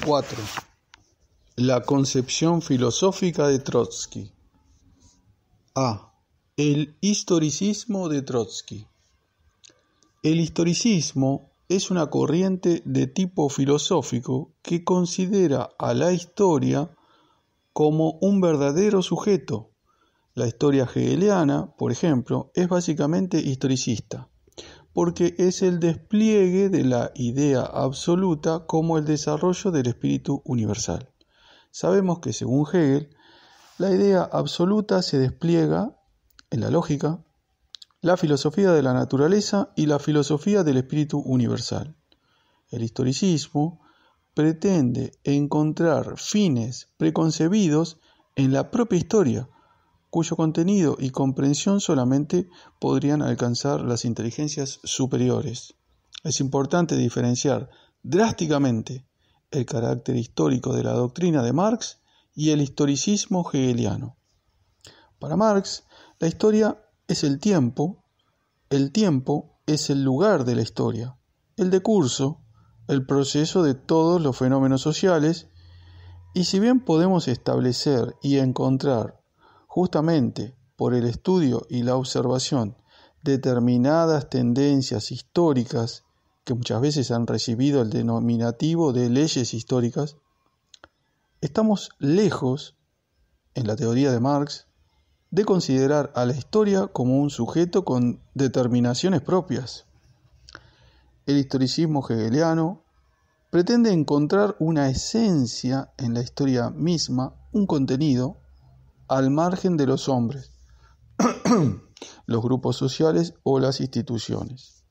4. La concepción filosófica de Trotsky. A. El historicismo de Trotsky. El historicismo es una corriente de tipo filosófico que considera a la historia como un verdadero sujeto. La historia hegeliana, por ejemplo, es básicamente historicista, porque es el despliegue de la idea absoluta como el desarrollo del espíritu universal. Sabemos que, según Hegel, la idea absoluta se despliega en la lógica, la filosofía de la naturaleza y la filosofía del espíritu universal. El historicismo pretende encontrar fines preconcebidos en la propia historia, cuyo contenido y comprensión solamente podrían alcanzar las inteligencias superiores. Es importante diferenciar drásticamente el carácter histórico de la doctrina de Marx y el historicismo hegeliano. Para Marx, la historia es el tiempo es el lugar de la historia, el decurso, el proceso de todos los fenómenos sociales, y si bien podemos establecer y encontrar justamente por el estudio y la observación determinadas tendencias históricas que muchas veces han recibido el denominativo de leyes históricas, estamos lejos, en la teoría de Marx, de considerar a la historia como un sujeto con determinaciones propias. El historicismo hegeliano pretende encontrar una esencia en la historia misma, un contenido, al margen de los hombres, los grupos sociales o las instituciones.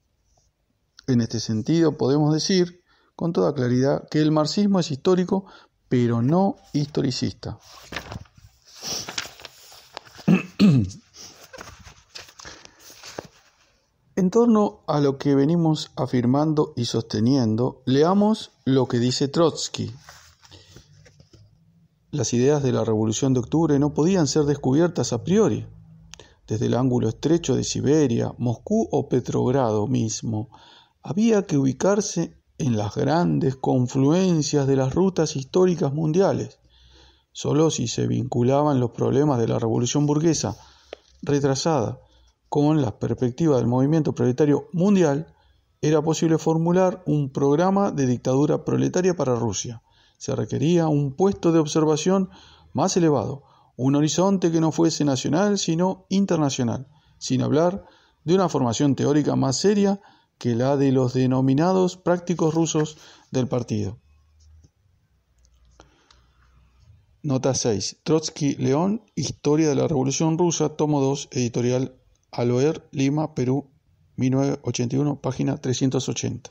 En este sentido, podemos decir con toda claridad que el marxismo es histórico, pero no historicista. En torno a lo que venimos afirmando y sosteniendo, leamos lo que dice Trotsky. Las ideas de la Revolución de Octubre no podían ser descubiertas a priori. Desde el ángulo estrecho de Siberia, Moscú o Petrogrado mismo, había que ubicarse en las grandes confluencias de las rutas históricas mundiales. Solo si se vinculaban los problemas de la revolución burguesa retrasada con las perspectivas del movimiento proletario mundial, era posible formular un programa de dictadura proletaria para Rusia. Se requería un puesto de observación más elevado, un horizonte que no fuese nacional sino internacional, sin hablar de una formación teórica más seria que la de los denominados prácticos rusos del partido. Nota 6. Trotsky, León, Historia de la Revolución Rusa, tomo 2, editorial Aloer, Lima, Perú, 1981, página 380.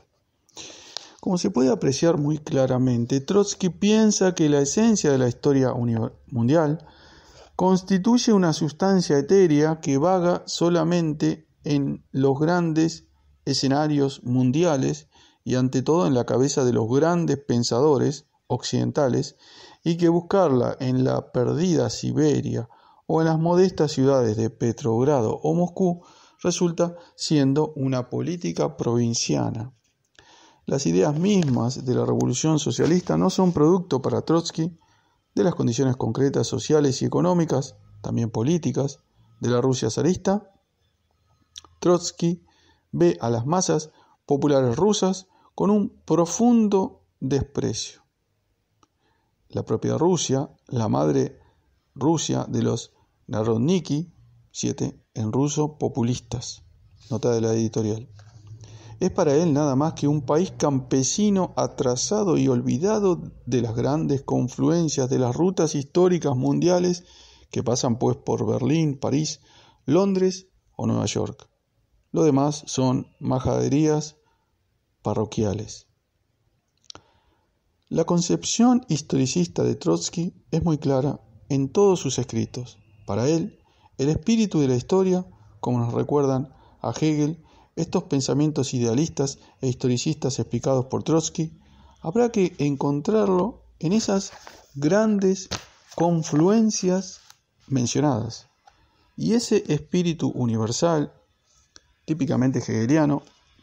Como se puede apreciar muy claramente, Trotsky piensa que la esencia de la historia mundial constituye una sustancia etérea que vaga solamente en los grandes escenarios mundiales y ante todo en la cabeza de los grandes pensadores occidentales, y que buscarla en la perdida Siberia o en las modestas ciudades de Petrogrado o Moscú resulta siendo una política provinciana. Las ideas mismas de la revolución socialista no son producto para Trotsky de las condiciones concretas sociales y económicas, también políticas, de la Rusia zarista. Trotsky ve a las masas populares rusas con un profundo desprecio. La propia Rusia, la madre Rusia de los Narodniki, 7, en ruso, populistas, nota de la editorial. Es para él nada más que un país campesino atrasado y olvidado de las grandes confluencias de las rutas históricas mundiales que pasan pues por Berlín, París, Londres o Nueva York. Lo demás son majaderías parroquiales. La concepción historicista de Trotsky es muy clara en todos sus escritos. Para él, el espíritu de la historia, como nos recuerdan a Hegel, estos pensamientos idealistas e historicistas explicados por Trotsky, habrá que encontrarlo en esas grandes confluencias mencionadas. Y ese espíritu universal, típicamente hegeliano,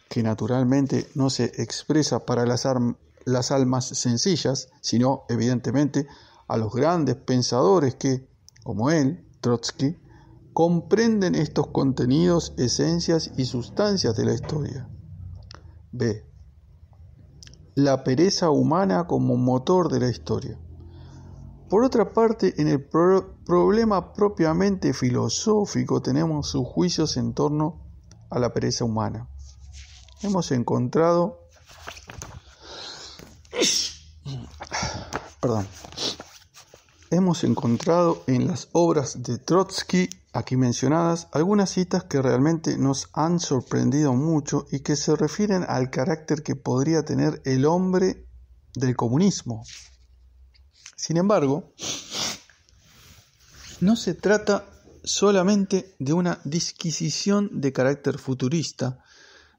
que naturalmente no se expresa para el azar las almas sencillas, sino, evidentemente, a los grandes pensadores que, como él, Trotsky, comprenden estos contenidos, esencias y sustancias de la historia. B. La pereza humana como motor de la historia. Por otra parte, en el problema propiamente filosófico tenemos sus juicios en torno a la pereza humana. Hemos encontrado en las obras de Trotsky, aquí mencionadas, algunas citas que realmente nos han sorprendido mucho y que se refieren al carácter que podría tener el hombre del comunismo. Sin embargo, no se trata solamente de una disquisición de carácter futurista,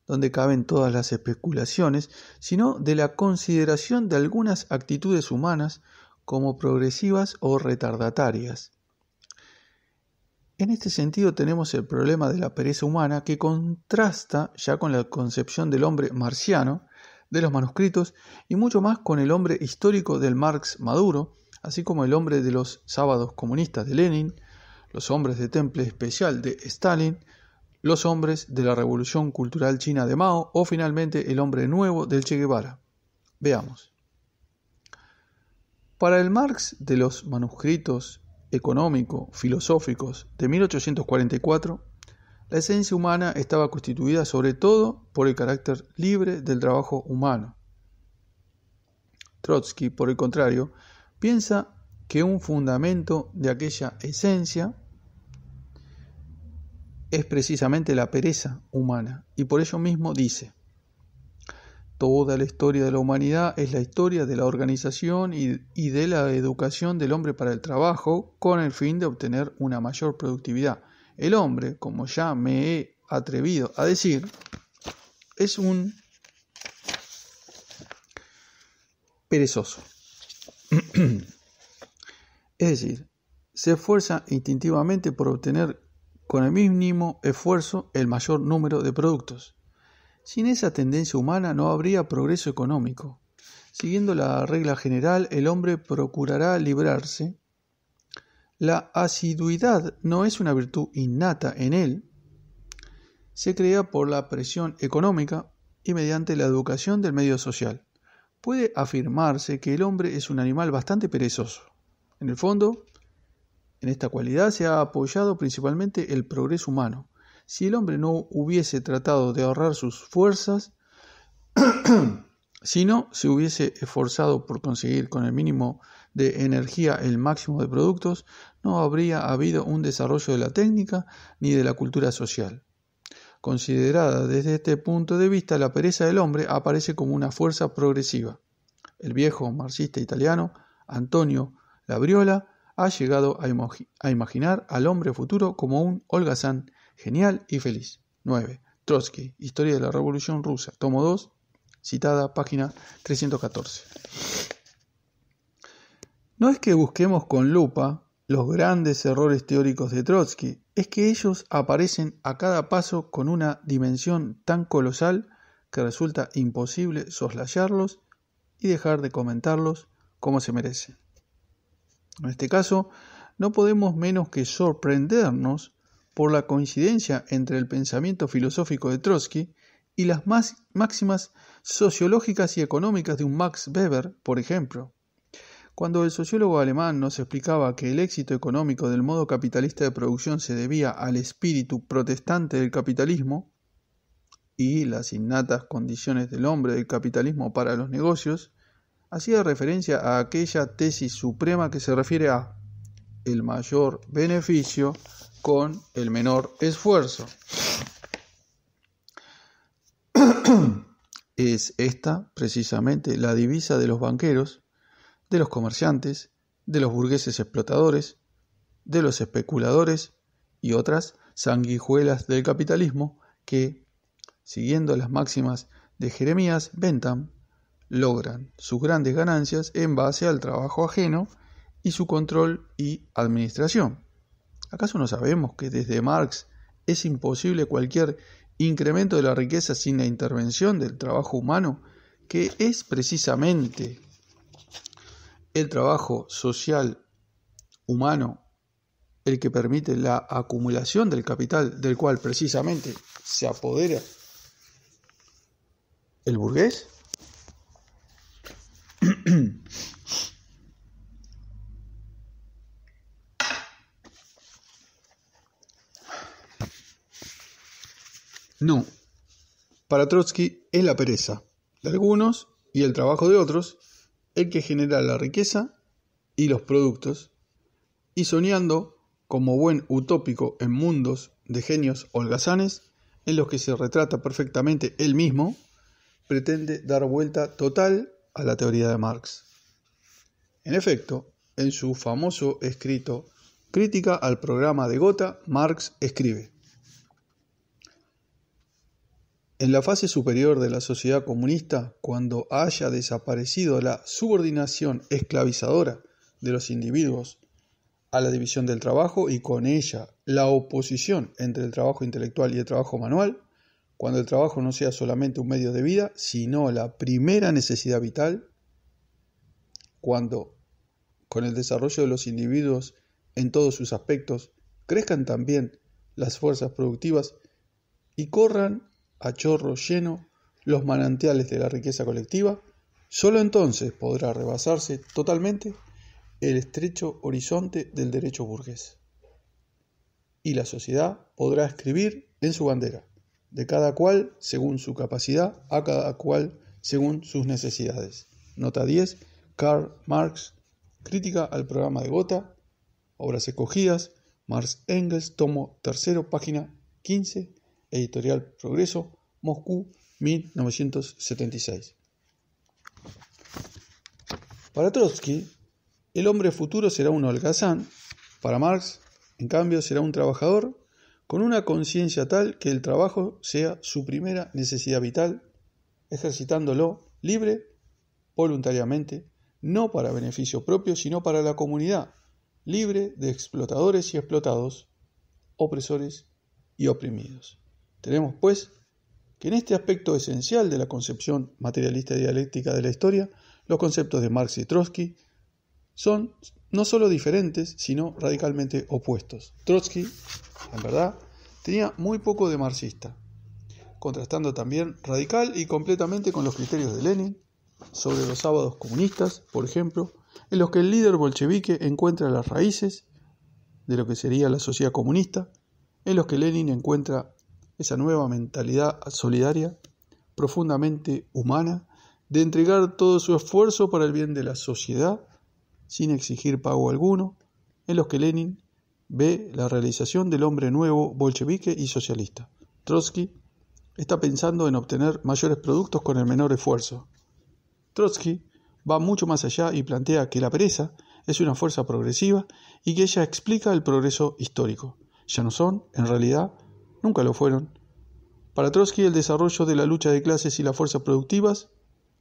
donde caben todas las especulaciones, sino de la consideración de algunas actitudes humanas como progresivas o retardatarias. En este sentido tenemos el problema de la pereza humana, que contrasta ya con la concepción del hombre marciano de los manuscritos y mucho más con el hombre histórico del Marx Maduro, así como el hombre de los sábados comunistas de Lenin, los hombres de temple especial de Stalin, los hombres de la Revolución Cultural China de Mao o finalmente el hombre nuevo del Che Guevara. Veamos. Para el Marx de los manuscritos económico-filosóficos de 1844, la esencia humana estaba constituida sobre todo por el carácter libre del trabajo humano. Trotsky, por el contrario, piensa que un fundamento de aquella esencia es precisamente la pereza humana, y por ello mismo dice: toda la historia de la humanidad es la historia de la organización y de la educación del hombre para el trabajo con el fin de obtener una mayor productividad. El hombre, como ya me he atrevido a decir, es un perezoso. Es decir, se esfuerza instintivamente por obtener con el mínimo esfuerzo el mayor número de productos. Sin esa tendencia humana no habría progreso económico. Siguiendo la regla general, el hombre procurará librarse. La asiduidad no es una virtud innata en él. Se crea por la presión económica y mediante la educación del medio social. Puede afirmarse que el hombre es un animal bastante perezoso. En el fondo, en esta cualidad se ha apoyado principalmente el progreso humano. Si el hombre no hubiese tratado de ahorrar sus fuerzas, sino se hubiese esforzado por conseguir con el mínimo de energía el máximo de productos, no habría habido un desarrollo de la técnica ni de la cultura social. Considerada desde este punto de vista, la pereza del hombre aparece como una fuerza progresiva. El viejo marxista italiano Antonio Labriola ha llegado a imaginar al hombre futuro como un holgazán genial y feliz. 9. Trotsky, Historia de la Revolución Rusa, tomo 2, citada página 314. No es que busquemos con lupa los grandes errores teóricos de Trotsky, es que ellos aparecen a cada paso con una dimensión tan colosal que resulta imposible soslayarlos y dejar de comentarlos como se merecen. En este caso, no podemos menos que sorprendernos por la coincidencia entre el pensamiento filosófico de Trotsky y las máximas sociológicas y económicas de un Max Weber, por ejemplo. Cuando el sociólogo alemán nos explicaba que el éxito económico del modo capitalista de producción se debía al espíritu protestante del capitalismo y las innatas condiciones del hombre del capitalismo para los negocios, hacía referencia a aquella tesis suprema que se refiere a el mayor beneficio con el menor esfuerzo. Es esta precisamente la divisa de los banqueros, de los comerciantes, de los burgueses explotadores, de los especuladores y otras sanguijuelas del capitalismo que, siguiendo las máximas de Jeremías Bentham, logran sus grandes ganancias en base al trabajo ajeno y su control y administración. ¿Acaso no sabemos que desde Marx es imposible cualquier incremento de la riqueza sin la intervención del trabajo humano que es precisamente el trabajo social humano el que permite la acumulación del capital del cual precisamente se apodera el burgués? No. Para Trotsky es la pereza de algunos y el trabajo de otros el que genera la riqueza y los productos, y soñando como buen utópico en mundos de genios holgazanes en los que se retrata perfectamente él mismo, pretende dar vuelta total a la teoría de Marx. En efecto, en su famoso escrito Crítica al programa de Gotha, Marx escribe: en la fase superior de la sociedad comunista, cuando haya desaparecido la subordinación esclavizadora de los individuos a la división del trabajo y con ella la oposición entre el trabajo intelectual y el trabajo manual, cuando el trabajo no sea solamente un medio de vida, sino la primera necesidad vital, cuando, con el desarrollo de los individuos en todos sus aspectos, crezcan también las fuerzas productivas y corran a chorro lleno los manantiales de la riqueza colectiva, solo entonces podrá rebasarse totalmente el estrecho horizonte del derecho burgués. Y la sociedad podrá escribir en su bandera, de cada cual según su capacidad, a cada cual según sus necesidades. Nota 10, Karl Marx, Crítica al programa de Gotha, Obras escogidas, Marx Engels, tomo 3, página 15, Editorial Progreso, Moscú, 1976. Para Trotsky, el hombre futuro será un holgazán. Para Marx, en cambio, será un trabajador con una conciencia tal que el trabajo sea su primera necesidad vital, ejercitándolo libre, voluntariamente, no para beneficio propio, sino para la comunidad, libre de explotadores y explotados, opresores y oprimidos. Tenemos, pues, que en este aspecto esencial de la concepción materialista y dialéctica de la historia, los conceptos de Marx y Trotsky son no solo diferentes, sino radicalmente opuestos. Trotsky, en verdad, tenía muy poco de marxista, contrastando también radical y completamente con los criterios de Lenin sobre los sábados comunistas, por ejemplo, en los que el líder bolchevique encuentra las raíces de lo que sería la sociedad comunista, en los que Lenin encuentra esa nueva mentalidad solidaria, profundamente humana, de entregar todo su esfuerzo para el bien de la sociedad, sin exigir pago alguno, en los que Lenin ve la realización del hombre nuevo bolchevique y socialista. Trotsky está pensando en obtener mayores productos con el menor esfuerzo. Trotsky va mucho más allá y plantea que la pereza es una fuerza progresiva y que ella explica el progreso histórico. Ya no son, en realidad, nunca lo fueron. Para Trotsky, el desarrollo de la lucha de clases y las fuerzas productivas,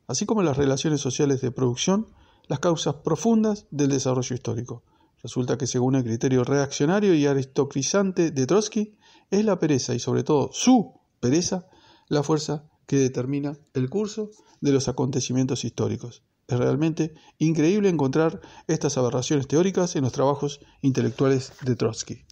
así como las relaciones sociales de producción, las causas profundas del desarrollo histórico. Resulta que, según el criterio reaccionario y aristocratizante de Trotsky, es la pereza, y sobre todo su pereza, la fuerza que determina el curso de los acontecimientos históricos. Es realmente increíble encontrar estas aberraciones teóricas en los trabajos intelectuales de Trotsky.